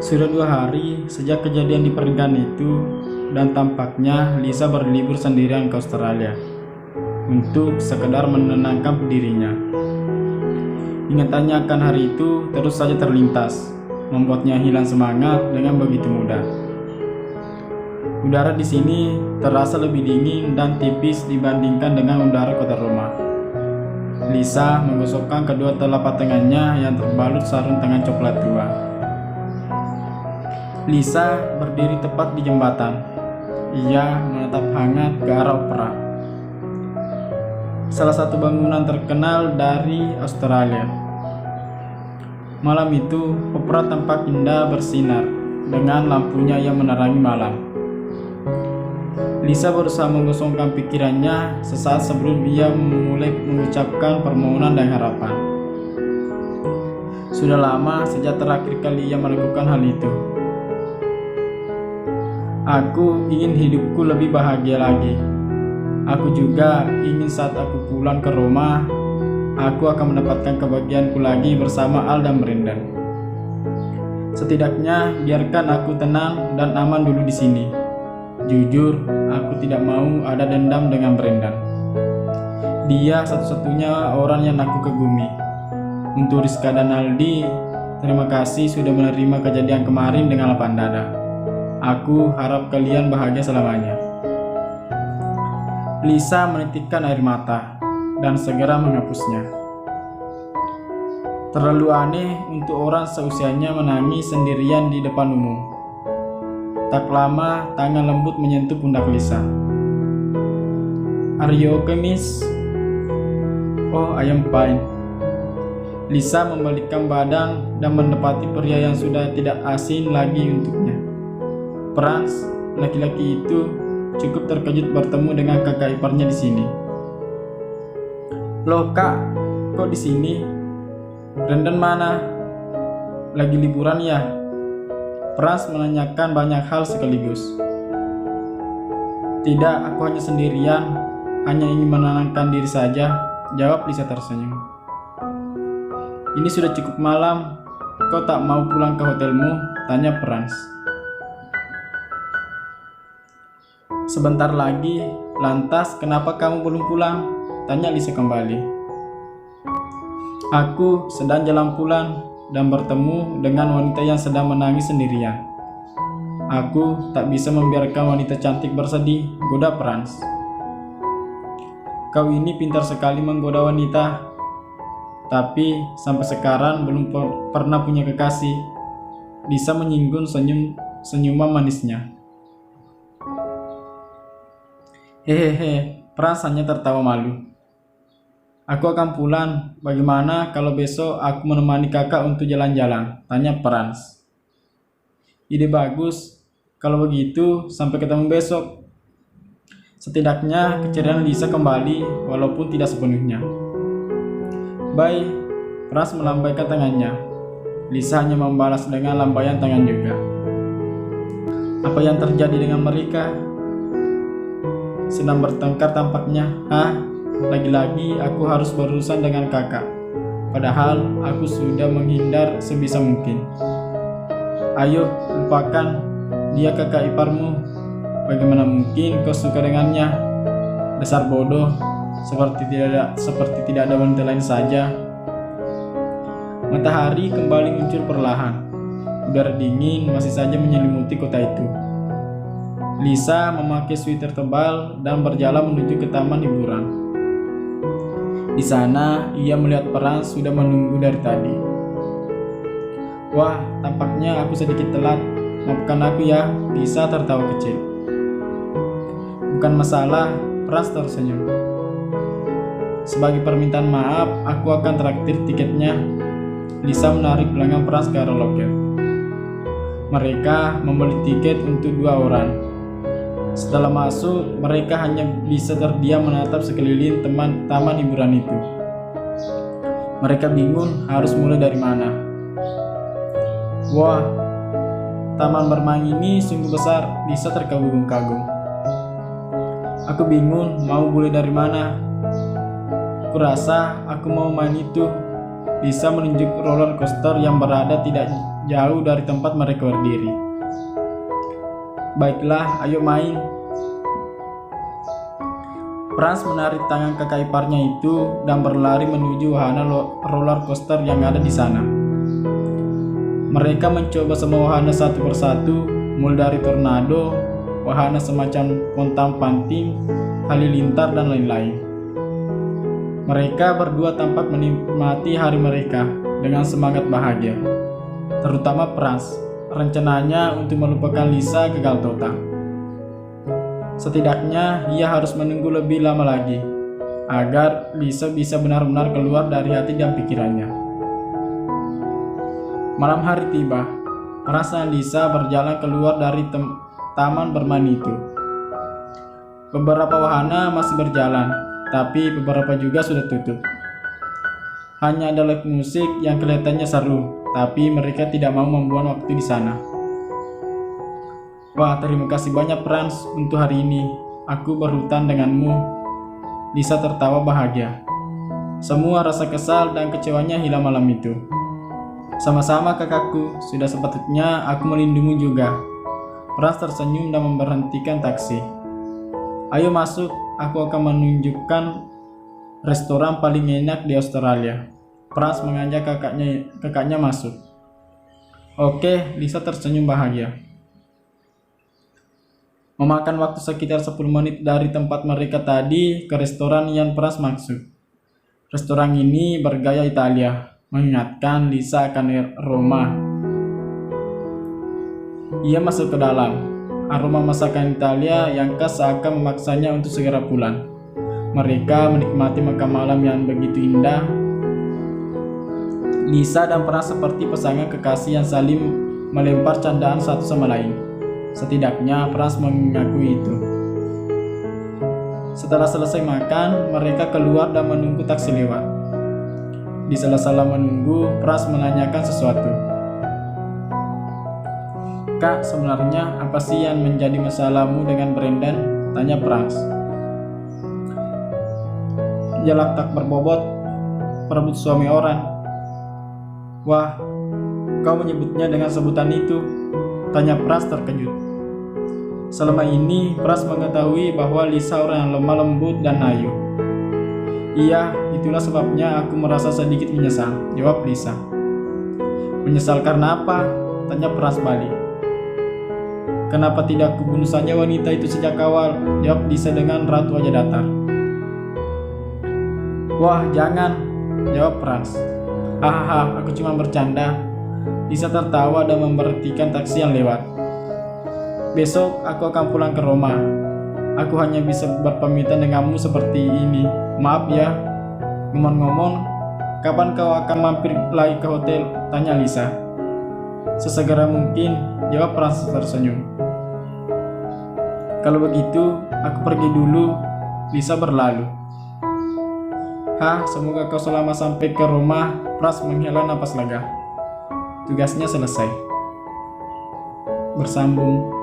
Sudah 2 hari sejak kejadian di pernikahan itu, dan tampaknya Lisa berlibur sendirian ke Australia untuk sekedar menenangkan dirinya. Ingatannya akan hari itu terus saja terlintas, membuatnya hilang semangat dengan begitu mudah. Udara di sini terasa lebih dingin dan tipis dibandingkan dengan udara kota Roma. Lisa menggosokkan kedua telapak tangannya yang terbalut sarung tangan coklat tua. Lisa berdiri tepat di jembatan. Ia menatap hangat ke arah opera, salah satu bangunan terkenal dari Australia. Malam itu, opera tampak indah bersinar dengan lampunya yang menerangi malam. Lisa berusaha mengosongkan pikirannya sesaat sebelum ia memulai mengucapkan permohonan dan harapan. Sudah lama sejak terakhir kali ia melakukan hal itu. Aku ingin hidupku lebih bahagia lagi. Aku juga ingin saat aku pulang ke Roma, aku akan mendapatkan kebahagiaanku lagi bersama Al dan Brendan. Setidaknya biarkan aku tenang dan aman dulu di sini. Jujur, aku tidak mau ada dendam dengan Brendan. Dia satu-satunya orang yang aku kagumi. Untuk Rizka dan Aldi, terima kasih sudah menerima kejadian kemarin dengan lapang dada. Aku harap kalian bahagia selamanya. Lisa menitikkan air mata dan segera menghapusnya. Terlalu aneh untuk orang seusianya menangis sendirian di depan umum. Tak lama, tangan lembut menyentuh pundak Lisa. "Are you okay, miss?" "Oh, I am fine." Lisa membalikkan badan dan mendapati pria yang sudah tidak asing lagi untuknya. Franz, laki-laki itu, cukup terkejut bertemu dengan kakak iparnya di sini. "Loh kak, kok di sini? Brendan mana? Lagi liburan ya?" Franz menanyakan banyak hal sekaligus. "Tidak, aku hanya sendirian, hanya ingin menenangkan diri saja," jawab Lisa tersenyum. "Ini sudah cukup malam, kau tak mau pulang ke hotelmu?" tanya Franz. "Sebentar lagi, lantas kenapa kamu belum pulang?" tanya Lisa kembali. "Aku sedang jalan pulang dan bertemu dengan wanita yang sedang menangis sendirian. Aku tak bisa membiarkan wanita cantik bersedih," goda Franz. "Kau ini pintar sekali menggoda wanita, tapi sampai sekarang belum pernah punya kekasih." Lisa menyinggung senyuman manisnya. "Hehehe," Franz hanya tertawa malu. "Aku akan pulang. Bagaimana kalau besok aku menemani kakak untuk jalan-jalan?" tanya Franz. "Ide bagus. Kalau begitu, sampai ketemu besok." Setidaknya keceriaan Lisa kembali walaupun tidak sepenuhnya. "Bye." Franz melambaikan tangannya. Lisa hanya membalas dengan lambaian tangan juga. Apa yang terjadi dengan mereka? Sedang bertengkar tampaknya. "Hah? Lagi-lagi aku harus berurusan dengan kakak. Padahal aku sudah menghindar sebisa mungkin." "Ayo, lupakan. Dia kakak iparmu. Bagaimana mungkin kau suka dengannya? Dasar bodoh. Seperti tidak ada wanita lain saja." Matahari kembali muncul perlahan. Udara dingin masih saja menyelimuti kota itu. Lisa memakai sweater tebal dan berjalan menuju ke taman hiburan. Di sana, ia melihat Franz sudah menunggu dari tadi. "Wah, tampaknya aku sedikit telat. Maafkan aku ya," Lisa tertawa kecil. "Bukan masalah," Franz tersenyum. "Sebagai permintaan maaf, aku akan traktir tiketnya." Lisa menarik lengan Franz ke arah loker. Mereka membeli tiket untuk 2 orang. Setelah masuk, mereka hanya bisa terdiam menatap sekeliling taman hiburan itu. Mereka bingung harus mulai dari mana. "Wah, taman bermain ini sungguh besar," Lisa terkagum-kagum. "Aku bingung mau mulai dari mana. Kurasa aku mau main itu," Lisa menunjuk roller coaster yang berada tidak jauh dari tempat mereka berdiri. Baiklah, ayo main. Franz menarik tangan kakak iparnya itu dan berlari menuju wahana roller coaster yang ada di sana. Mereka mencoba semua wahana satu persatu, mulai dari tornado, wahana semacam pontang-panting, halilintar, dan lain-lain. Mereka berdua tampak menikmati hari mereka dengan semangat bahagia. Terutama Franz, rencananya untuk melupakan Lisa gagal total. Setidaknya ia harus menunggu lebih lama lagi agar Lisa bisa benar-benar keluar dari hati dan pikirannya. Malam hari tiba. Franz dan Lisa berjalan keluar dari taman bermain itu. Beberapa wahana masih berjalan, tapi beberapa juga sudah tutup. Hanya ada live musik yang kelihatannya seru, tapi mereka tidak mau membuang waktu di sana. Wah, terima kasih banyak Franz untuk hari ini. Aku berhutang denganmu. Lisa tertawa bahagia. Semua rasa kesal dan kecewanya hilang malam itu. Sama-sama kakakku, sudah sepatutnya aku melindungi juga. Franz tersenyum dan memberhentikan taksi. Ayo masuk, aku akan menunjukkan restoran paling enak di Australia. Franz mengajak kakaknya masuk. Oke, Lisa tersenyum bahagia. Memakan waktu sekitar 10 menit dari tempat mereka tadi ke restoran yang Franz maksud. Restoran ini bergaya Italia, mengingatkan Lisa akan Roma. Ia masuk ke dalam. Aroma masakan Italia yang khas seakan memaksanya untuk segera pulang. Mereka menikmati makan malam yang begitu indah. Lisa dan Franz seperti pasangan kekasih yang saling melempar candaan satu sama lain. Setidaknya Franz mengakui itu. Setelah selesai makan, mereka keluar dan menunggu taksi lewat. Di sela-sela menunggu, Franz menanyakan sesuatu. Kak, sebenarnya apa sih yang menjadi masalahmu dengan Brendan? Tanya Franz. Dia tak berbobot, perebut suami orang. Wah, kau menyebutnya dengan sebutan itu? Tanya Franz terkejut. Selama ini, Franz mengetahui bahwa Lisa orang yang lemah lembut dan ayu. Iya, itulah sebabnya aku merasa sedikit menyesal, jawab Lisa. Menyesal karena apa? Tanya Franz balik. Kenapa tidak kubunuh saja wanita itu sejak awal? Jawab Lisa dengan raut wajah datar. Wah, jangan, jawab Franz. Hahaha, aku cuma bercanda. Lisa tertawa dan memberhentikan taksi yang lewat. Besok aku akan pulang ke Roma. Aku hanya bisa berpamitan denganmu seperti ini. Maaf ya. Ngomong-ngomong, kapan kau akan mampir lagi ke hotel? Tanya Lisa. Sesegera mungkin, jawab Franz tersenyum. Kalau begitu, aku pergi dulu. Lisa berlalu. Semoga kau selamat sampai ke Roma. Franz menghela napas lega. Tugasnya selesai. Bersambung.